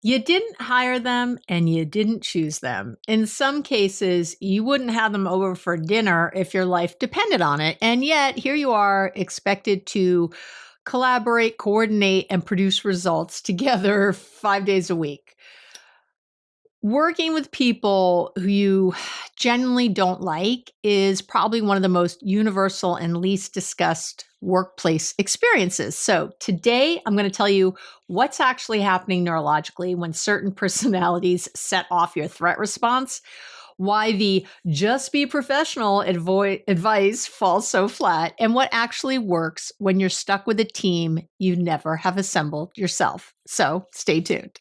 You didn't hire them and you didn't choose them. In some cases, you wouldn't have them over for dinner if your life depended on it. And yet, here you are expected to collaborate, coordinate, and produce results together 5 days a week. Working with people who you genuinely don't like is probably one of the most universal and least discussed workplace experiences. So, today I'm going to tell you what's actually happening neurologically when certain personalities set off your threat response, why the just be professional advice falls so flat, and what actually works when you're stuck with a team you never have assembled yourself. So, stay tuned.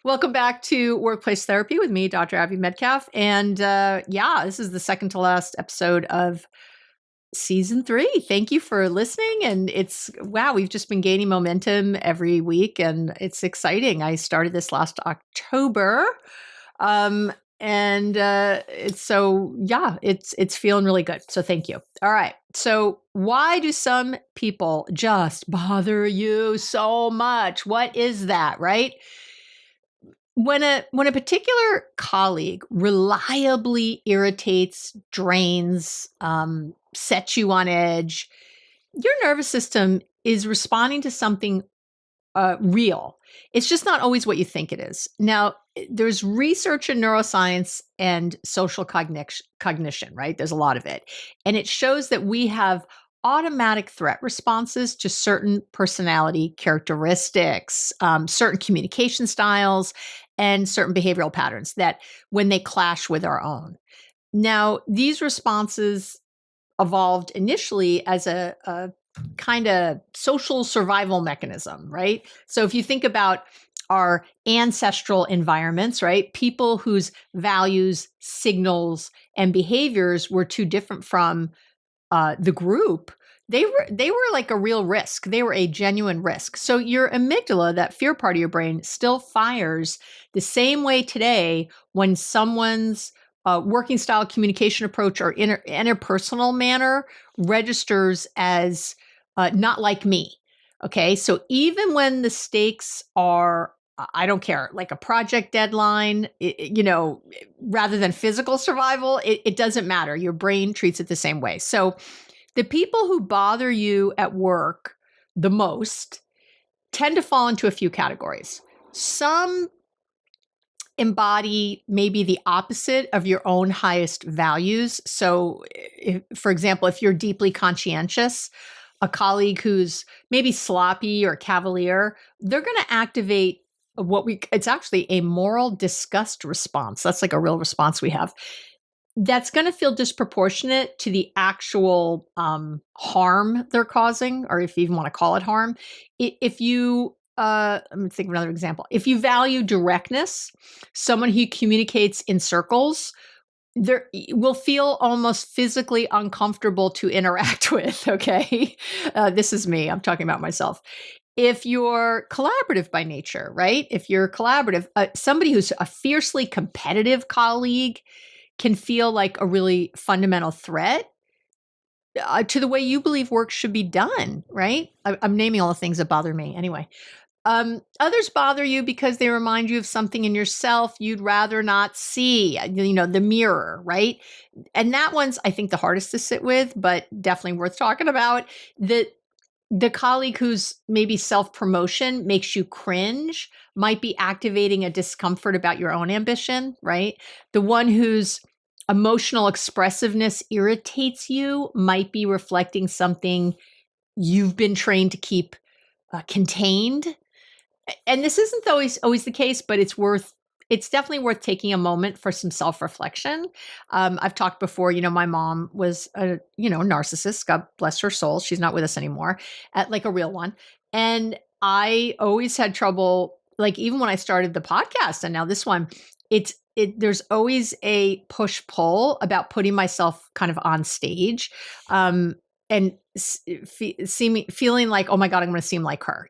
Welcome back to Workplace Therapy with me, Dr. Abby Metcalf. And this is the second to last episode of season 3. Thank you for listening. And wow, we've just been gaining momentum every week and it's exciting. I started this last October. It's feeling really good. So thank you. All right. So why do some people just bother you so much? What is that, right? When a particular colleague reliably irritates, drains, sets you on edge, your nervous system is responding to something real. It's just not always what you think it is. Now, there's research in neuroscience and social cognition, right? There's a lot of it. And it shows that we have automatic threat responses to certain personality characteristics, certain communication styles, and certain behavioral patterns that when they clash with our own. Now, these responses evolved initially as a kind of social survival mechanism, right? So if you think about our ancestral environments, right? People whose values, signals, and behaviors were too different from the group, they were like a real risk. They were a genuine risk. So your amygdala, that fear part of your brain, still fires the same way today when someone's working style communication approach or interpersonal manner registers as not like me. Okay. So even when the stakes are, I don't care, like a project deadline, rather than physical survival, it doesn't matter. Your brain treats it the same way. So the people who bother you at work the most tend to fall into a few categories. Some embody maybe the opposite of your own highest values. So, for example, if you're deeply conscientious, a colleague who's maybe sloppy or cavalier, they're going to activate it's actually a moral disgust response. That's like a real response we have. That's going to feel disproportionate to the actual harm they're causing, or if you even want to call it harm. If you, let me think of another example. If you value directness, someone who communicates in circles, there will feel almost physically uncomfortable to interact with. Okay. This is me. I'm talking about myself. If you're collaborative by nature, right? If you're collaborative, somebody who's a fiercely competitive colleague can feel like a really fundamental threat to the way you believe work should be done, right? I'm naming all the things that bother me anyway. Others bother you because they remind you of something in yourself you'd rather not see, the mirror, right? And that one's, I think, the hardest to sit with, but definitely worth talking about. The colleague who's maybe self-promotion makes you cringe might be activating a discomfort about your own ambition, right? The one whose emotional expressiveness irritates you might be reflecting something you've been trained to keep contained. And this isn't always the case, but it's definitely worth taking a moment for some self-reflection. I've talked before, my mom was a, narcissist, God bless her soul. She's not with us anymore, like a real one. And I always had trouble, like even when I started the podcast and now this one, there's always a push-pull about putting myself kind of on stage. And feeling like, oh my God, I'm going to seem like her,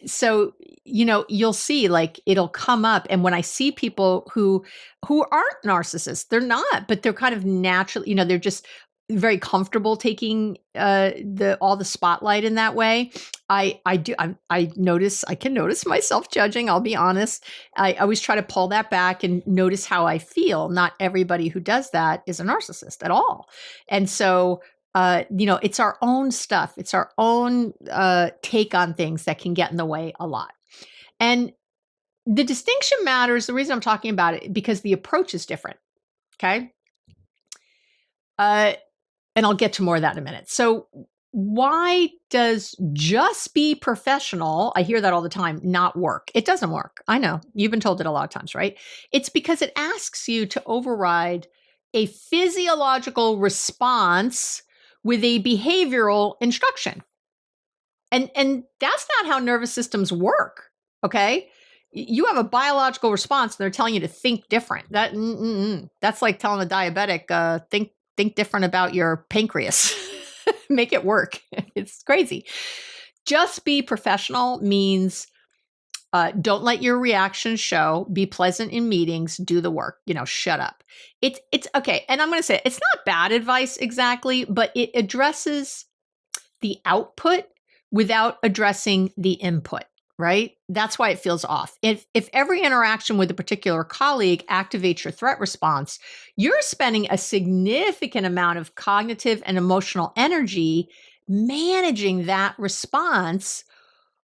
So, you'll see like it'll come up. And when I see people who aren't narcissists, they're not, but they're kind of naturally, they're just very comfortable taking all the spotlight in that way. I can notice myself judging. I'll be honest. I always try to pull that back and notice how I feel. Not everybody who does that is a narcissist at all. And so, it's our own stuff. It's our own take on things that can get in the way a lot. And the distinction matters. The reason I'm talking about it, because the approach is different. Okay. And I'll get to more of that in a minute. So why does just be professional, I hear that all the time, not work? It doesn't work. I know. You've been told it a lot of times, right? It's because it asks you to override a physiological response with a behavioral instruction. And that's not how nervous systems work, okay? You have a biological response and they're telling you to think different. That's like telling a diabetic, think different about your pancreas. Make it work. It's crazy. Just be professional means don't let your reactions show. Be pleasant in meetings. Do the work. Shut up. It's okay. And I'm going to say it's not bad advice exactly, but it addresses the output without addressing the input. Right? That's why it feels off. If every interaction with a particular colleague activates your threat response, you're spending a significant amount of cognitive and emotional energy managing that response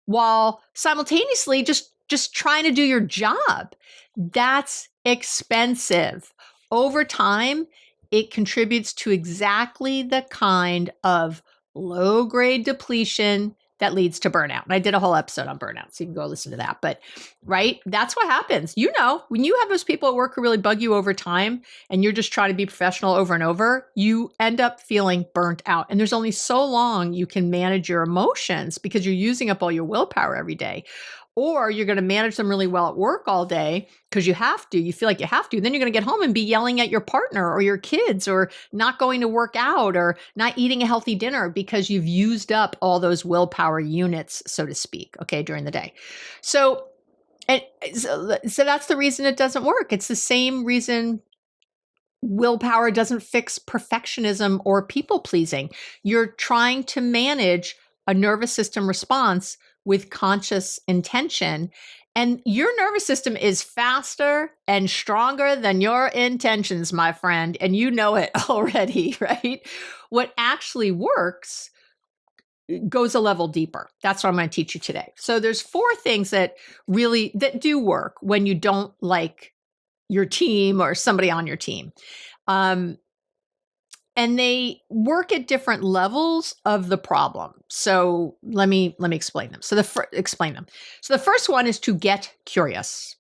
while simultaneously just trying to do your job. That's expensive. Over time, it contributes to exactly the kind of low-grade depletion that leads to burnout. And I did a whole episode on burnout, so you can go listen to that. But, right, that's what happens. When you have those people at work who really bug you over time and you're just trying to be professional over and over, you end up feeling burnt out. And there's only so long you can manage your emotions because you're using up all your willpower every day. Or you're going to manage them really well at work all day because you have to. You feel like you have to. Then you're going to get home and be yelling at your partner or your kids or not going to work out or not eating a healthy dinner because you've used up all those willpower units, so to speak, okay, during the day. So that's the reason it doesn't work. It's the same reason willpower doesn't fix perfectionism or people pleasing. You're trying to manage a nervous system response with conscious intention. And your nervous system is faster and stronger than your intentions, my friend. And you know it already, right? What actually works goes a level deeper. That's what I'm going to teach you today. So there's 4 things that do work when you don't like your team or somebody on your team. And they work at different levels of the problem. So let me explain them. So the first one is to get curious.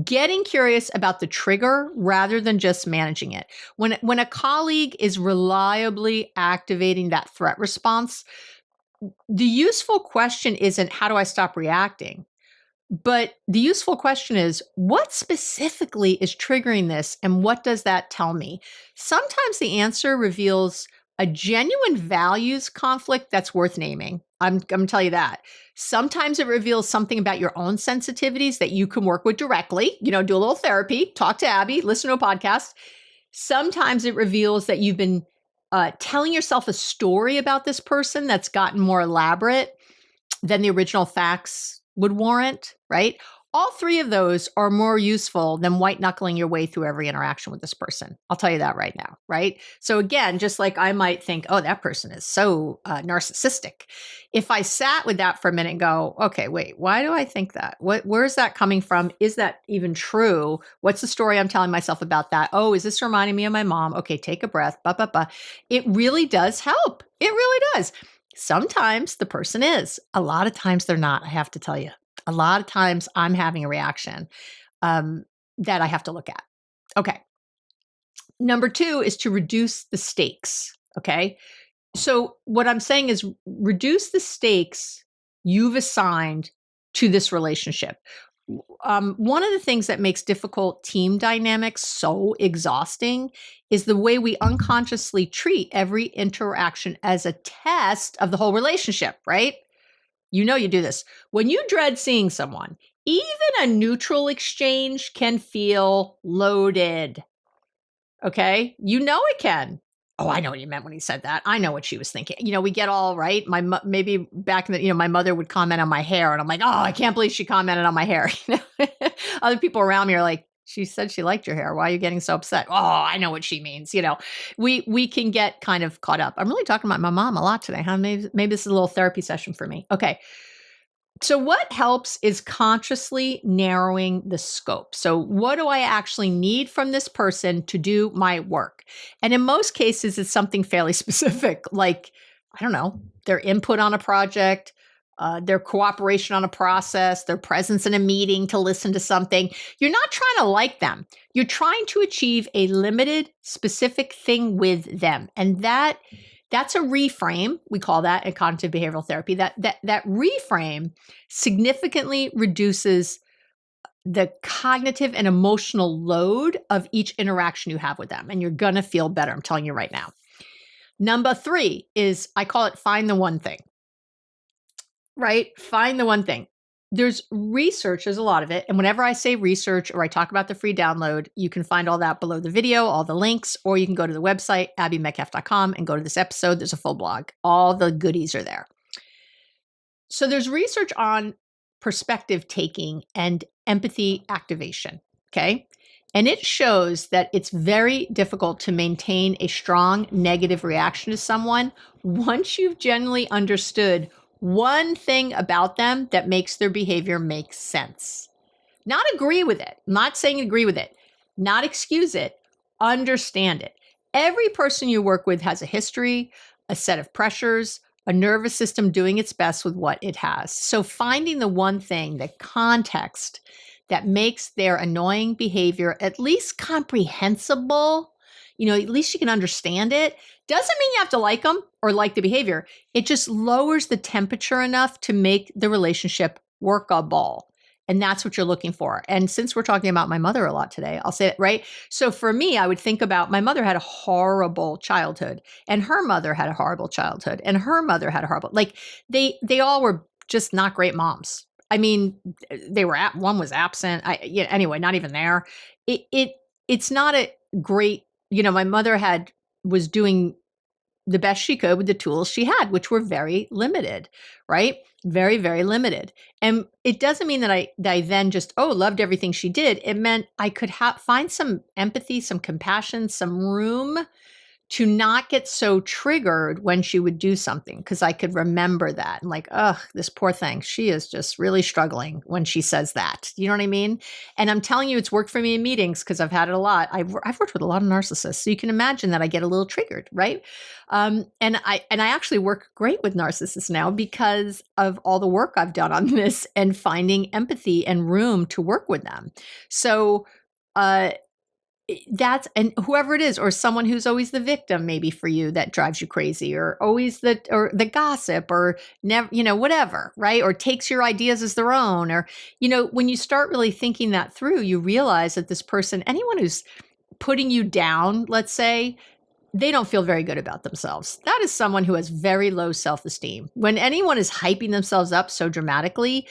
Getting curious about the trigger rather than just managing it. When a colleague is reliably activating that threat response, the useful question isn't how do I stop reacting? But the useful question is, what specifically is triggering this and what does that tell me? Sometimes the answer reveals a genuine values conflict that's worth naming. I'm going to tell you that. Sometimes it reveals something about your own sensitivities that you can work with directly, do a little therapy, talk to Abby, listen to a podcast. Sometimes it reveals that you've been telling yourself a story about this person that's gotten more elaborate than the original facts would warrant, right? All 3 of those are more useful than white knuckling your way through every interaction with this person. I'll tell you that right now, right? So again, just like I might think, oh, that person is so narcissistic. If I sat with that for a minute and go, okay, wait, why do I think that? Where is that coming from? Is that even true? What's the story I'm telling myself about that? Oh, is this reminding me of my mom? Okay, take a breath. It really does help. It really does. Sometimes the person is. A lot of times they're not, I have to tell you. A lot of times I'm having a reaction that I have to look at. Okay. Number 2 is to reduce the stakes. Okay. So what I'm saying is reduce the stakes you've assigned to this relationship. One of the things that makes difficult team dynamics so exhausting is the way we unconsciously treat every interaction as a test of the whole relationship, right? You do this. When you dread seeing someone, even a neutral exchange can feel loaded. Okay? It can. Oh, I know what he meant when he said that. I know what she was thinking. We get all right. Maybe back in my mother would comment on my hair, and I'm like, oh, I can't believe she commented on my hair. Other people around me are like, she said she liked your hair. Why are you getting so upset? Oh, I know what she means. We can get kind of caught up. I'm really talking about my mom a lot today, huh? Maybe this is a little therapy session for me. Okay. So what helps is consciously narrowing the scope. So what do I actually need from this person to do my work? And in most cases, it's something fairly specific, like, I don't know, their input on a project, their cooperation on a process, their presence in a meeting to listen to something. You're not trying to like them. You're trying to achieve a limited, specific thing with them. And that's a reframe. We call that in cognitive behavioral therapy. That reframe significantly reduces the cognitive and emotional load of each interaction you have with them. And you're going to feel better. I'm telling you right now. Number 3 is, I call it find the one thing, right? Find the one thing. There's research, there's a lot of it. And whenever I say research or I talk about the free download, you can find all that below the video, all the links, or you can go to the website, abbymetcalf.com, and go to this episode. There's a full blog. All the goodies are there. So there's research on perspective taking and empathy activation, okay? And it shows that it's very difficult to maintain a strong negative reaction to someone once you've genuinely understood one thing about them that makes their behavior make sense. Not agree with it. I'm not saying agree with it. Not excuse it. Understand it. Every person you work with has a history, a set of pressures, a nervous system doing its best with what it has. So finding the one thing, the context that makes their annoying behavior at least comprehensible, at least you can understand it, doesn't mean you have to like them or like the behavior. It just lowers the temperature enough to make the relationship workable. And that's what you're looking for. And since we're talking about my mother a lot today, I'll say it, right? So for me, I would think about my mother had a horrible childhood, and her mother had a horrible childhood, and her mother had a horrible, they all were just not great moms. I mean, one was absent. Anyway, not even there. It's not a great, my mother was doing the best she could with the tools she had, which were very limited, right? Very, very limited. And it doesn't mean that I then just, loved everything she did. It meant I could find some empathy, some compassion, some room to not get so triggered when she would do something, because I could remember that. And like, this poor thing, she is just really struggling when she says that. You know what I mean? And I'm telling you, it's worked for me in meetings because I've had it a lot. I've worked with a lot of narcissists. So you can imagine that I get a little triggered, right? And I actually work great with narcissists now because of all the work I've done on this and finding empathy and room to work with them. So, and whoever it is, or someone who's always the victim, maybe for you, that drives you crazy, or always the gossip, or never, whatever, right? Or takes your ideas as their own, or, when you start really thinking that through, you realize that this person, anyone who's putting you down, let's say, they don't feel very good about themselves. That is someone who has very low self-esteem. When anyone is hyping themselves up so dramatically,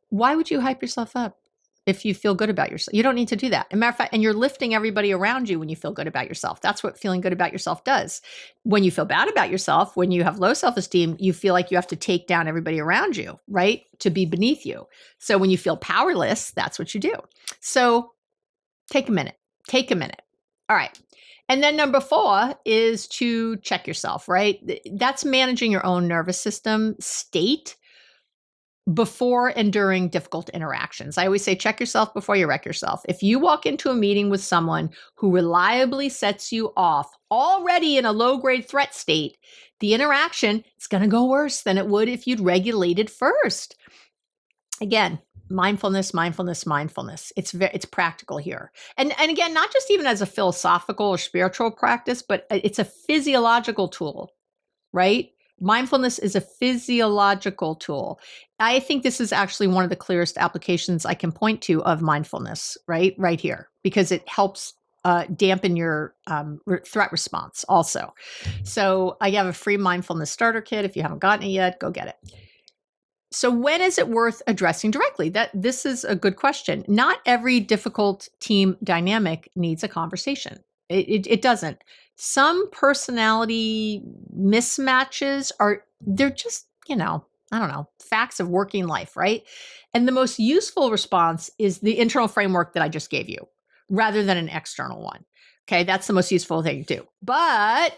why would you hype yourself up? If you feel good about yourself, you don't need to do that. As a matter of fact, and you're lifting everybody around you when you feel good about yourself. That's what feeling good about yourself does. When you feel bad about yourself, when you have low self-esteem, you feel like you have to take down everybody around you, right? To be beneath you. So when you feel powerless, that's what you do. So take a minute. All right. And then number 4 is to check yourself, right? That's managing your own nervous system state before and during difficult interactions. I always say, check yourself before you wreck yourself. If you walk into a meeting with someone who reliably sets you off already in a low-grade threat state, the interaction is going to go worse than it would if you'd regulated first. Again, mindfulness. It's practical here. And again, not just even as a philosophical or spiritual practice, but it's a physiological tool, right? Mindfulness is a physiological tool. I think this is actually one of the clearest applications I can point to of mindfulness, right here, because it helps dampen your threat response also. So I have a free mindfulness starter kit. If you haven't gotten it yet, go get it. So when is it worth addressing directly? This is a good question. Not every difficult team dynamic needs a conversation. It doesn't. Some personality mismatches they're just, I don't know, facts of working life, right? And the most useful response is the internal framework that I just gave you rather than an external one. Okay, that's the most useful thing to do. But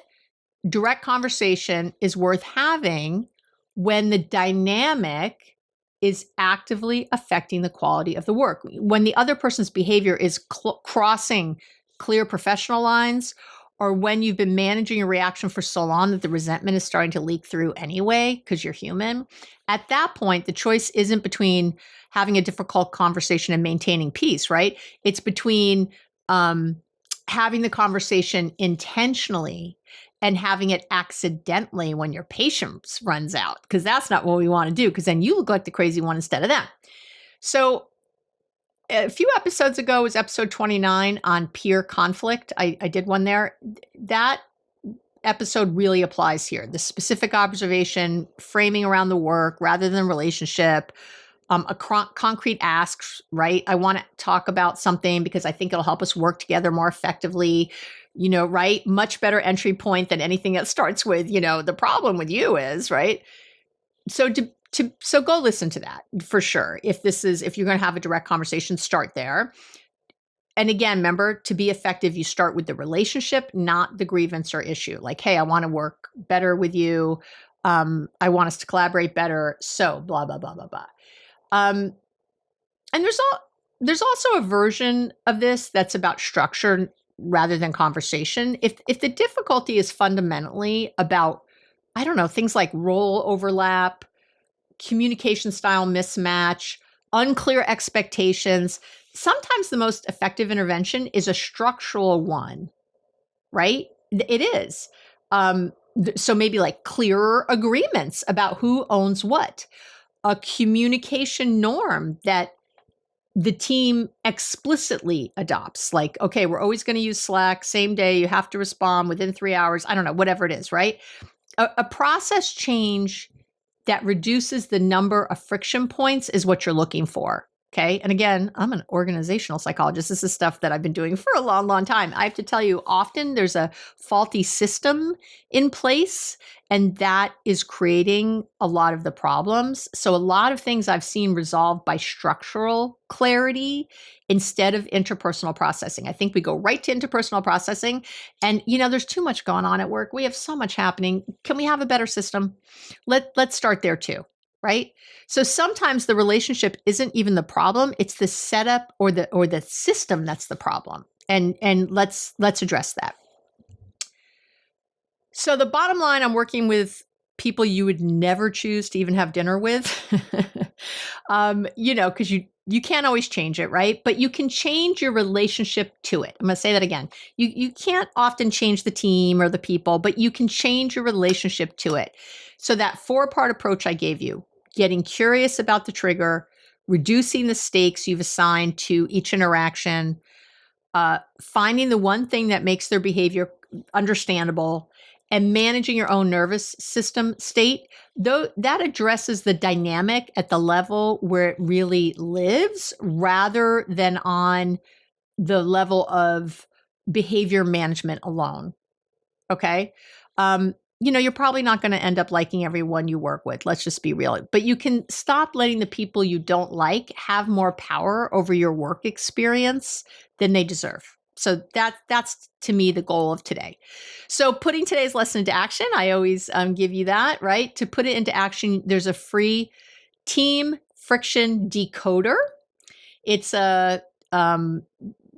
direct conversation is worth having when the dynamic is actively affecting the quality of the work. When the other person's behavior is crossing clear professional lines, or when you've been managing your reaction for so long that the resentment is starting to leak through anyway, because you're human, at that point, the choice isn't between having a difficult conversation and maintaining peace, right? It's between having the conversation intentionally and having it accidentally when your patience runs out, because that's not what we want to do, because then you look like the crazy one instead of them. So a few episodes ago was episode 29 on peer conflict. I did one there. That episode really applies here. The specific observation, framing around the work rather than relationship, a concrete ask, right? I want to talk about something because I think it'll help us work together more effectively, right? Much better entry point than anything that starts with, the problem with you is, right? So so go listen to that for sure. If you're going to have a direct conversation, start there. And again, remember, to be effective, you start with the relationship, not the grievance or issue. Like, hey, I want to work better with you. I want us to collaborate better. So blah, blah, blah, blah, blah. And there's also a version of this that's about structure rather than conversation. If the difficulty is fundamentally about, I don't know, things like role overlap, communication style mismatch, unclear expectations, sometimes the most effective intervention is a structural one, right? It is. So maybe like clearer agreements about who owns what, a communication norm that the team explicitly adopts. Like, okay, we're always going to use Slack, same day, you have to respond within 3 hours. I don't know, whatever it is, right? A process change that reduces the number of friction points is what you're looking for. Okay. And again, I'm an organizational psychologist. This is stuff that I've been doing for a long, long time. I have to tell you, often there's a faulty system in place, and that is creating a lot of the problems. So a lot of things I've seen resolved by structural clarity instead of interpersonal processing. I think we go right to interpersonal processing, and there's too much going on at work. We have so much happening. Can we have a better system? Let's start there too. Right? So sometimes the relationship isn't even the problem, it's the setup or the system that's the problem. And let's address that. So the bottom line, I'm working with people you would never choose to even have dinner with. Because you can't always change it, right? But you can change your relationship to it. I'm going to say that again. You can't often change the team or the people, but you can change your relationship to it. So that 4-part approach I gave you, getting curious about the trigger, reducing the stakes you've assigned to each interaction, finding the one thing that makes their behavior understandable, and managing your own nervous system state, though that addresses the dynamic at the level where it really lives rather than on the level of behavior management alone. Okay. You're probably not going to end up liking everyone you work with. Let's just be real. But you can stop letting the people you don't like have more power over your work experience than they deserve. So that's to me the goal of today. So putting today's lesson into action, I always give you that, right? To put it into action, there's a free team friction decoder. It's a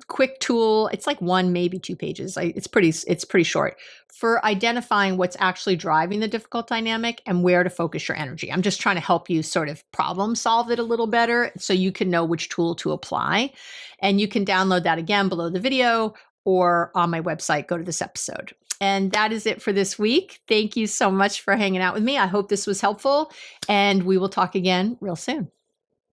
quick tool. It's like 1, maybe 2 pages. It's pretty short for identifying what's actually driving the difficult dynamic and where to focus your energy. I'm just trying to help you sort of problem solve it a little better so you can know which tool to apply. And you can download that again below the video or on my website. Go to this episode. And that is it for this week. Thank you so much for hanging out with me. I hope this was helpful, and we will talk again real soon.